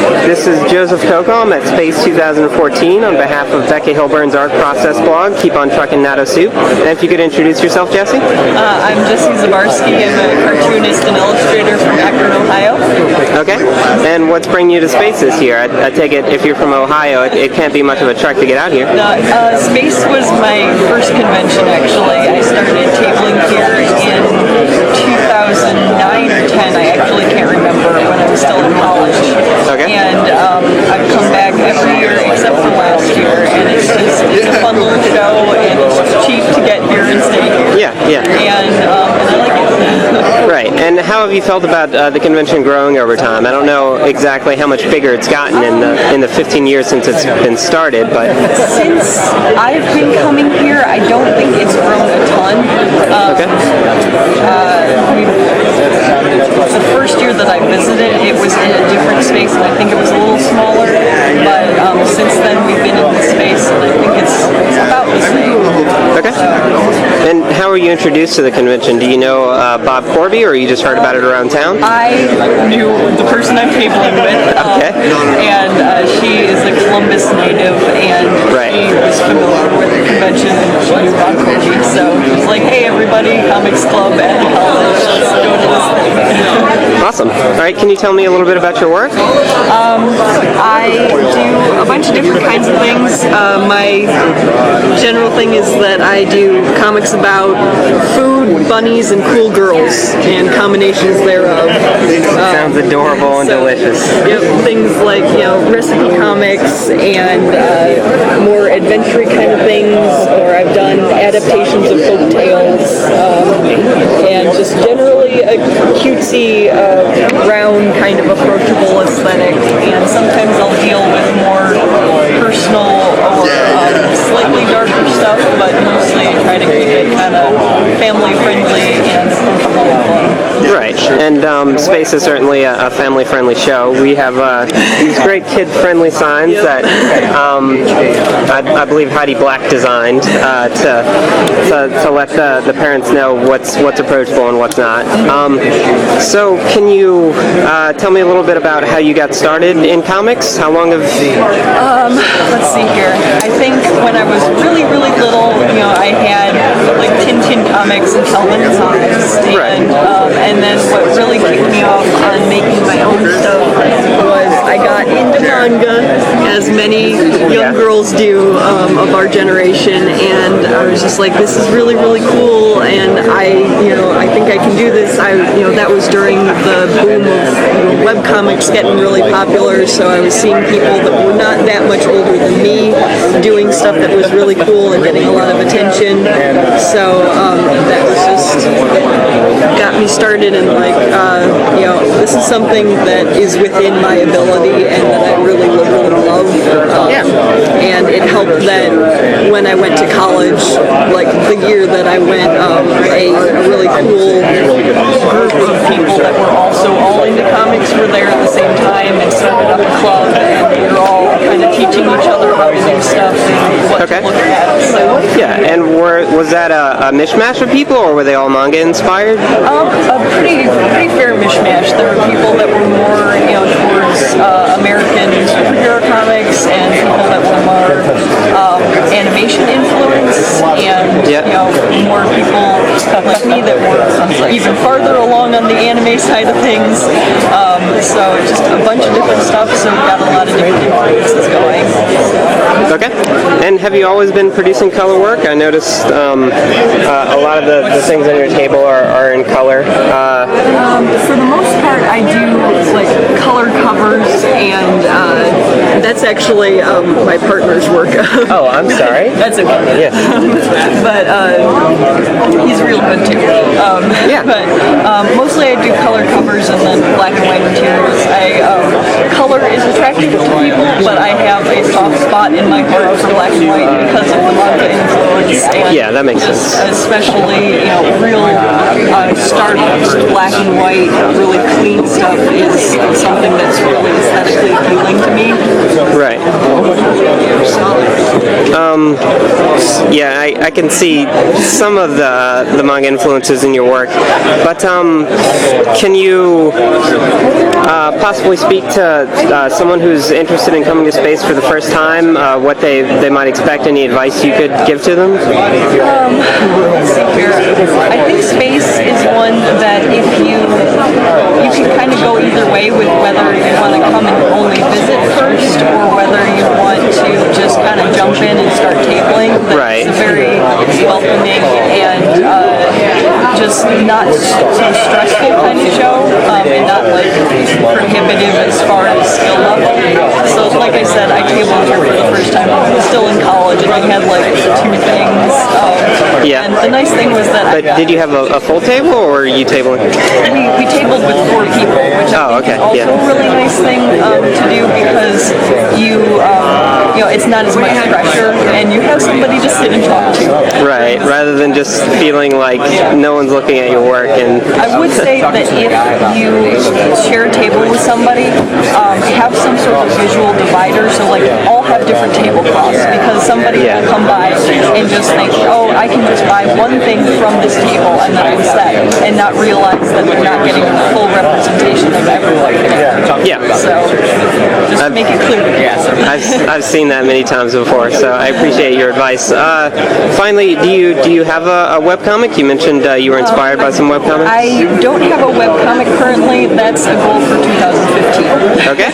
This is Joseph Coco. I'm at Space 2014 on behalf of Becca Hilburn's Art Process blog, Keep on Trucking Natto Soup. And if you could introduce yourself, Jessi? I'm Jessi Zabarsky. I'm a cartoonist and illustrator from Akron, Ohio. Okay. And what's bringing you to Space this year? I take it if you're from Ohio, it can't be much of a trek to get out here. Space was my first convention, actually. I started tabling here in 2009 or 10. I actually can't remember, when I was still in college. Okay. And I've come back every year except for last year, and it's a fun little show, and it's cheap to get here and stay here. Yeah. And I like it. Right. And how have you felt about the convention growing over time? I don't know exactly how much bigger it's gotten in the 15 years since it's been started, but since I've been coming here, I don't think it's grown a ton. Okay. The first year that I visited, it was in a different space, and I think it was a little smaller. But since then, we've been in this space, and I think it's about the same. Okay. And how were you introduced to the convention? Do you know Bob Corby, or you just heard about it around town? I knew the person I'm tabling with, and she is a Columbus native, and she was familiar with the convention, and she knew Bob Corby, so it was like, hey everybody, comics club at the college, let's go to this thing. Awesome. All right, can you tell me a little bit about your work? I do a bunch of different kinds of things. My general thing is that I do comics about food, bunnies, and cool girls, and combinations thereof. Sounds adorable and delicious. Yep, things like, recipe comics and more adventure kind of things, or I've done adaptations of folk tales, and just generally a cutesy, round kind of approachable aesthetic, and sometimes I'll deal with more personal or slightly darker stuff, but mostly try to keep it kind of family friendly and approachable and fun. Right, and Space is certainly a family-friendly show. We have these great kid-friendly signs that I believe Heidi Black designed to let the parents know what's approachable and what's not. So can you tell me a little bit about how you got started in comics? How long have... Let's see here. I think when I was really, really little, I had like Tintin comics and Calvin and Hobbes, and then what really kicked me off on making my own stuff was I got into manga, as many young girls do of our generation, and I was just like, this is really, really cool, and I think I can do this. That was during the boom of webcomics getting really popular, so I was seeing people that were not that much older than me doing stuff that was really cool and getting a lot of attention. So that was just got me started, and this is something that is within my ability and that I really, really love. And it helped that when I went to college, like the year that I went, a really cool group of people that were also all into comics were there at the same time and started up a club, and we were all kind of teaching each other how to do stuff and what to look at. So, and was that a mishmash of people, or were they all manga inspired? A pretty fair mishmash. There were people that were more, towards American superhero comics, and people that were more animation influence, and more people like me that were even farther along on the anime side of things. So just a bunch of different stuff. So we got a lot of different influences going. Okay. And have you always been producing color work? I noticed a lot of the things on your table are in color. For the most part, I do like color covers, and that's actually my partner's work. Oh, I'm sorry. That's okay. Yeah. But he's real good too. But mostly I do color covers and then black and white materials. Color is attractive to people, but I have a soft spot in my heart for black and white because of the manga influence. And that makes sense. Especially, real start-up black and white, really clean stuff is something that's really aesthetically appealing to me. Right. Yeah, I can see some of the manga influences in your work, but can you possibly speak to someone who's interested in coming to space for the first time, what they might expect, any advice you could give to them? Let's see here. I think space is one that if you can kind of go either way with whether you want to come and only visit first or whether you want to just kind of jump in and start tabling. Right. It's a very welcoming and just not so stressful kind of show, and not like prohibitive as far as skill level. So like I said, I tabled here for the first time. I was still in college and I had like 2 things. Yeah. And the nice thing was that But did you have a full table, or were you tabling? we tabled with 4 people, which I think is also a really nice thing to do because you know, it's not as much pressure and you have somebody to sit and talk to. Right, rather than just feeling like no one's looking at your work. And I would say that if you share a table with somebody, have some sort of visual divider, so like all have different tablecloths, because somebody will come by and just think, oh, I can just buy one thing from this table and then I'm set, and not realize that they're not getting a full representation of everyone. yeah, So just make it clear. I've seen that many times before, so I appreciate your advice. Finally, do you have a webcomic? You mentioned you were inspired by some webcomics. I don't have a webcomic currently. That's a goal for 2015. Okay.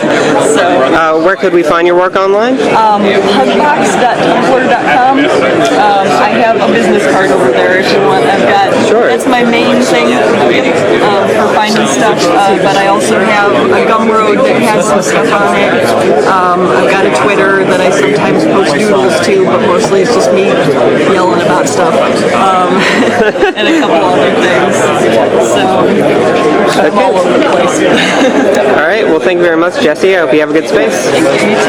So Where could we find your work online? hugbox.tumblr.com. I have a business card over there if you want. I've got that's my main thing for finding stuff. But I also have a Gumroad that has some stuff on it. I've got a Twitter that I sometimes post doodles to, but mostly it's just me yelling about stuff. And a couple other things. So I'm all over the place. All right. Well, thank you very much, Jessi. I hope you have a good space. Thank you. You too.